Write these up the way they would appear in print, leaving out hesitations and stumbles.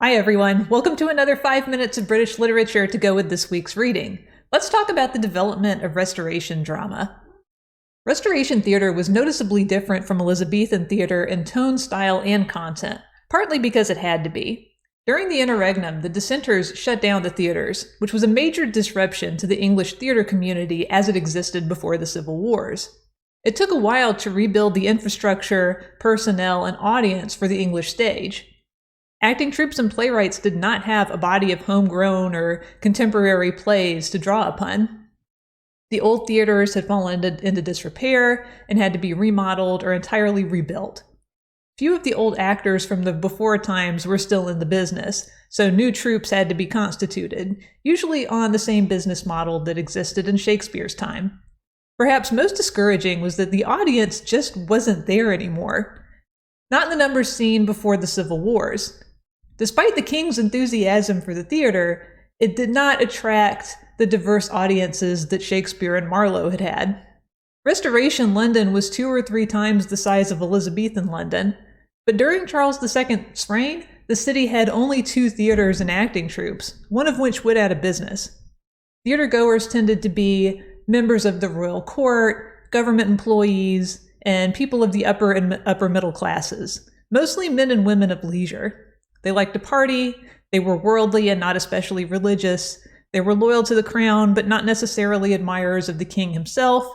Hi everyone, welcome to another 5 minutes of British literature to go with this week's reading. Let's talk about the development of Restoration drama. Restoration theatre was noticeably different from Elizabethan theatre in tone, style, and content, partly because it had to be. During the interregnum, the dissenters shut down the theatres, which was a major disruption to the English theatre community as it existed before the Civil Wars. It took a while to rebuild the infrastructure, personnel, and audience for the English stage. Acting troupes and playwrights did not have a body of homegrown or contemporary plays to draw upon. The old theaters had fallen into disrepair and had to be remodeled or entirely rebuilt. Few of the old actors from the before times were still in the business, so new troupes had to be constituted, usually on the same business model that existed in Shakespeare's time. Perhaps most discouraging was that the audience just wasn't there anymore. Not in the numbers seen before the Civil Wars. Despite the king's enthusiasm for the theater, it did not attract the diverse audiences that Shakespeare and Marlowe had had. Restoration London was 2 or 3 times the size of Elizabethan London, but during Charles II's reign, the city had only 2 theaters and acting troupes, one of which went out of business. Theater-goers tended to be members of the royal court, government employees, and people of the upper and upper middle classes, mostly men and women of leisure. They liked to party, they were worldly and not especially religious, they were loyal to the crown but not necessarily admirers of the king himself,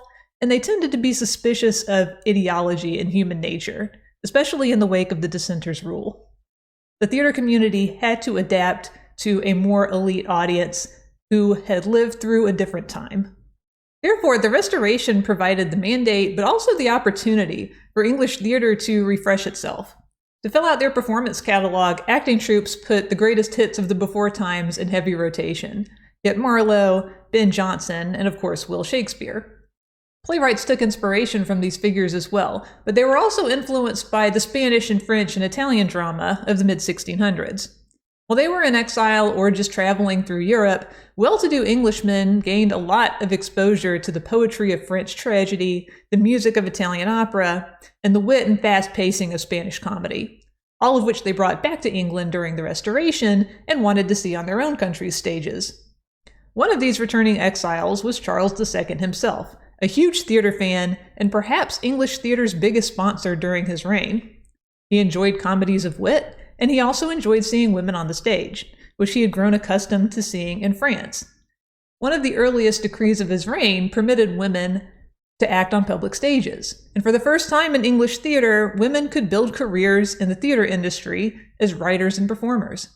and they tended to be suspicious of ideology and human nature, especially in the wake of the dissenters' rule. The theater community had to adapt to a more elite audience who had lived through a different time. Therefore, the Restoration provided the mandate but also the opportunity for English theater to refresh itself. To fill out their performance catalog, acting troupes put the greatest hits of the before times in heavy rotation. Yet Marlowe, Ben Jonson, and of course Will Shakespeare. Playwrights took inspiration from these figures as well, but they were also influenced by the Spanish and French and Italian drama of the mid-1600s. While they were in exile or just traveling through Europe, well-to-do Englishmen gained a lot of exposure to the poetry of French tragedy, the music of Italian opera, and the wit and fast pacing of Spanish comedy, all of which they brought back to England during the Restoration and wanted to see on their own country's stages. One of these returning exiles was Charles II himself, a huge theater fan and perhaps English theater's biggest sponsor during his reign. He enjoyed comedies of wit, and he also enjoyed seeing women on the stage, which he had grown accustomed to seeing in France. One of the earliest decrees of his reign permitted women to act on public stages, and for the first time in English theater, women could build careers in the theater industry as writers and performers.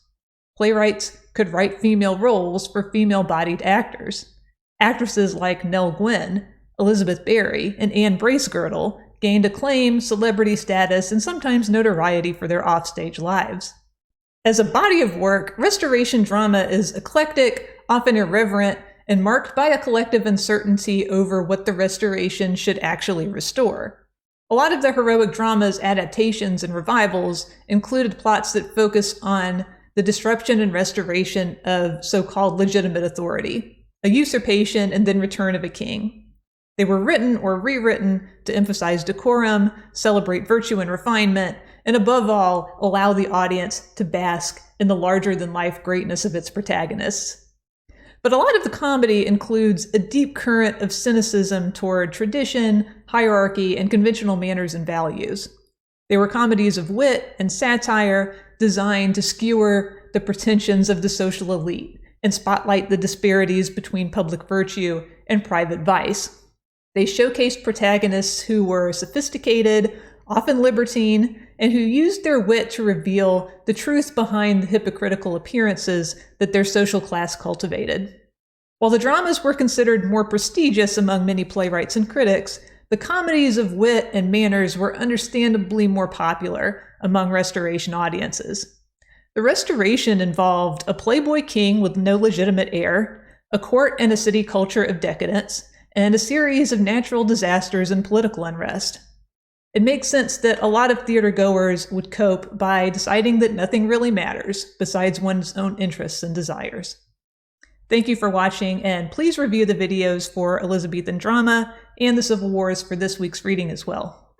Playwrights could write female roles for female-bodied actors. Actresses like Nell Gwynn, Elizabeth Barry, and Anne Bracegirdle gained acclaim, celebrity status, and sometimes notoriety for their offstage lives. As a body of work, Restoration drama is eclectic, often irreverent, and marked by a collective uncertainty over what the Restoration should actually restore. A lot of the heroic drama's adaptations and revivals included plots that focus on the disruption and restoration of so-called legitimate authority, a usurpation and then return of a king. They were written or rewritten to emphasize decorum, celebrate virtue and refinement, and above all, allow the audience to bask in the larger-than-life greatness of its protagonists. But a lot of the comedy includes a deep current of cynicism toward tradition, hierarchy, and conventional manners and values. They were comedies of wit and satire designed to skewer the pretensions of the social elite and spotlight the disparities between public virtue and private vice. They showcased protagonists who were sophisticated, often libertine, and who used their wit to reveal the truth behind the hypocritical appearances that their social class cultivated. While the dramas were considered more prestigious among many playwrights and critics, the comedies of wit and manners were understandably more popular among Restoration audiences. The Restoration involved a playboy king with no legitimate heir, a court and a city culture of decadence, and a series of natural disasters and political unrest. It makes sense that a lot of theater goers would cope by deciding that nothing really matters besides one's own interests and desires. Thank you for watching, and please review the videos for Elizabethan drama and the Civil Wars for this week's reading as well.